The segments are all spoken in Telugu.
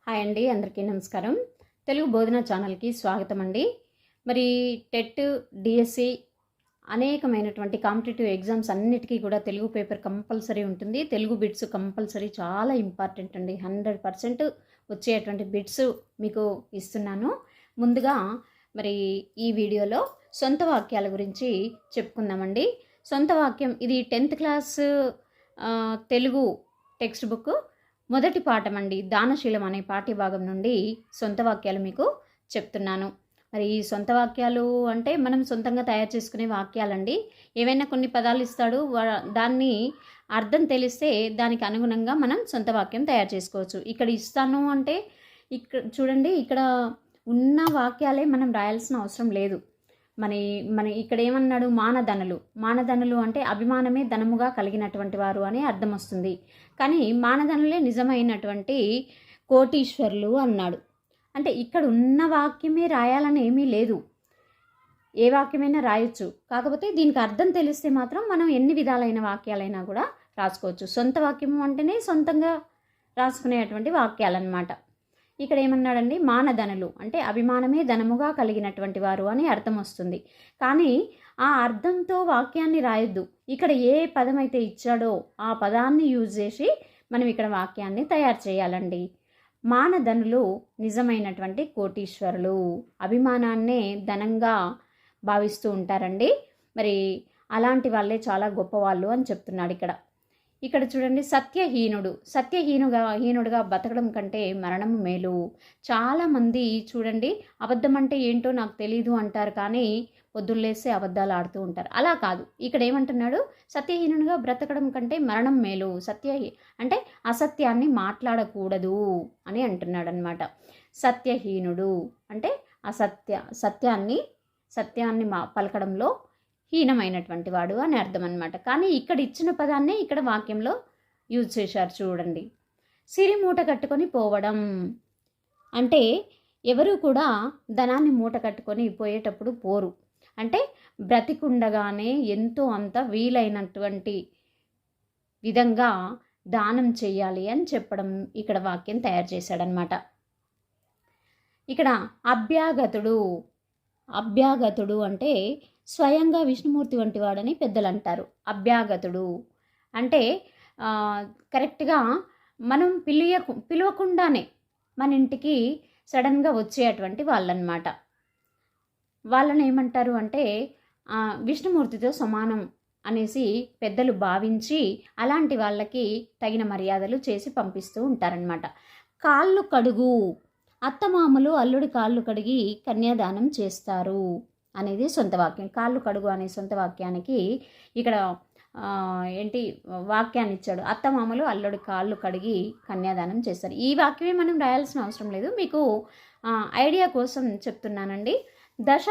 హాయ్ అండి, అందరికీ నమస్కారం. తెలుగు బోధన ఛానల్కి స్వాగతం అండి. మరి టెట్, డిఎస్సి అనేకమైనటువంటి కాంపిటేటివ్ ఎగ్జామ్స్ అన్నిటికీ కూడా తెలుగు పేపర్ కంపల్సరీ ఉంటుంది. తెలుగు బిట్స్ కంపల్సరీ చాలా ఇంపార్టెంట్ అండి. 100% వచ్చేటువంటి బిట్స్ మీకు ఇస్తున్నాను. ముందుగా మరి ఈ వీడియోలో సొంత వాక్యాల గురించి చెప్పుకుందామండి. సొంత వాక్యం ఇది 10th class Telugu text book మొదటి పాఠం అండి. దానశీలం అనే పాఠ్యభాగం నుండి సొంత వాక్యాలు మీకు చెప్తున్నాను. మరి ఈ సొంత వాక్యాలు అంటే మనం సొంతంగా తయారు చేసుకునే వాక్యాలండి. ఏవైనా కొన్ని పదాలు ఇస్తాడు, దాన్ని అర్థం తెలిస్తే దానికి అనుగుణంగా మనం సొంత వాక్యం తయారు చేసుకోవచ్చు. ఇక్కడ ఇస్తాను అంటే ఇక్కడ చూడండి, ఇక్కడ ఉన్న వాక్యాలే మనం రాయాల్సిన అవసరం లేదు. మన ఇక్కడ ఏమన్నాడు, మానధనులు అంటే అభిమానమే ధనముగా కలిగినటువంటి వారు అని అర్థం వస్తుంది. కానీ మానధనులే నిజమైనటువంటి కోటీశ్వరులు అన్నాడు. అంటే ఇక్కడ ఉన్న వాక్యమే రాయాలని ఏమీ లేదు, ఏ వాక్యమైనా రాయొచ్చు. కాకపోతే దీనికి అర్థం తెలిస్తే మాత్రం మనం ఎన్ని విధాలైన వాక్యాలైనా కూడా రాసుకోవచ్చు. సొంత వాక్యము అంటేనే సొంతంగా రాసుకునేటువంటి వాక్యాలన్నమాట. ఇక్కడ ఏమన్నాడండి, మానధనులు అంటే అభిమానమే ధనముగా కలిగినటువంటి వారు అని అర్థం వస్తుంది. కానీ ఆ అర్థంతో వాక్యాన్ని రాయొద్దు. ఇక్కడ ఏ పదం అయితే ఇచ్చాడో ఆ పదాన్ని యూజ్ చేసి మనం ఇక్కడ వాక్యాన్ని తయారు చేయాలండి. మానధనులు నిజమైనటువంటి కోటీశ్వరులు, అభిమానాన్నే ధనంగా భావిస్తూ ఉంటారండి. మరి అలాంటి వాళ్ళే చాలా గొప్పవాళ్ళు అని చెప్తున్నాడు ఇక్కడ చూడండి, హీనుడుగా బతకడం కంటే మరణం మేలు. చాలామంది చూడండి, అబద్ధం అంటే ఏంటో నాకు తెలీదు అంటారు, కానీ పొద్దున్నేస్తే అబద్ధాలు ఆడుతూ ఉంటారు. అలా కాదు, ఇక్కడ ఏమంటున్నాడు, సత్యహీనుడిగా బ్రతకడం కంటే మరణం మేలు. అంటే అసత్యాన్ని మాట్లాడకూడదు అని అంటున్నాడు అనమాట. సత్యహీనుడు అంటే సత్యాన్ని పలకడంలో హీనమైనటువంటి వాడు అని అర్థం అనమాట. కానీ ఇక్కడ ఇచ్చిన పదాన్నే ఇక్కడ వాక్యంలో యూజ్ చేశారు చూడండి. సిరి మూట కట్టుకొని పోవడం అంటే ఎవరు కూడా ధనాన్ని మూట కట్టుకొని పోయేటప్పుడు పోరు. అంటే బ్రతికుండగానే ఎంతో అంత వీలైనటువంటి విధంగా దానం చేయాలి అని చెప్పడం ఇక్కడ వాక్యం తయారు చేశాడనమాట. ఇక్కడ అభ్యాగతుడు అంటే స్వయంగా విష్ణుమూర్తి వంటి వాడని పెద్దలు అంటారు. అభ్యాగతుడు అంటే కరెక్ట్గా మనం పిలవకుండానే మన ఇంటికి సడన్గా వచ్చేటువంటి వాళ్ళనమాట. వాళ్ళని ఏమంటారు అంటే విష్ణుమూర్తితో సమానం అనేసి పెద్దలు భావించి అలాంటి వాళ్ళకి తగిన మర్యాదలు చేసి పంపిస్తూ ఉంటారనమాట. కాళ్ళు కడుగు, అత్తమామలు అల్లుడి కాళ్ళు కడిగి కన్యాదానం చేస్తారు అనేది సొంత వాక్యం. కాళ్ళు కడుగు అనే సొంత వాక్యానికి ఇక్కడ వాక్యాన్ని ఇచ్చాడు. అత్తమామలు అల్లుడి కాళ్ళు కడిగి కన్యాదానం చేస్తారు. ఈ వాక్యమే మనం రాయాల్సిన అవసరం లేదు, మీకు ఐడియా కోసం చెప్తున్నానండి. దశ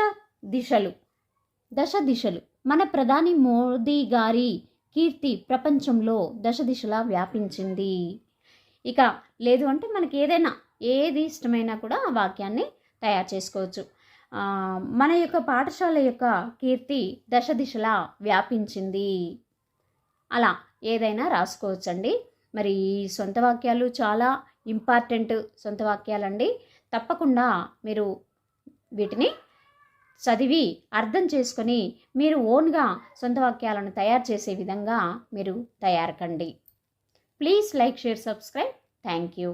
దిశలు మన ప్రధాని మోదీ గారి కీర్తి ప్రపంచంలో దశ దిశలా వ్యాపించింది. ఇక లేదు అంటే మనకి ఏది ఇష్టమైనా కూడా ఆ వాక్యాన్ని తయారు చేసుకోవచ్చు. మన యొక్క పాఠశాల యొక్క కీర్తి దశ దిశలా వ్యాపించింది, అలా ఏదైనా రాసుకోవచ్చండి. మరి ఈ సొంత వాక్యాలు చాలా ఇంపార్టెంట్ సొంత వాక్యాలండి. తప్పకుండా మీరు వీటిని చదివి అర్థం చేసుకొని మీరు ఓన్గా సొంత వాక్యాలను తయారు చేసే విధంగా మీరు తయారు కండి. Please like, share, subscribe. Thank you.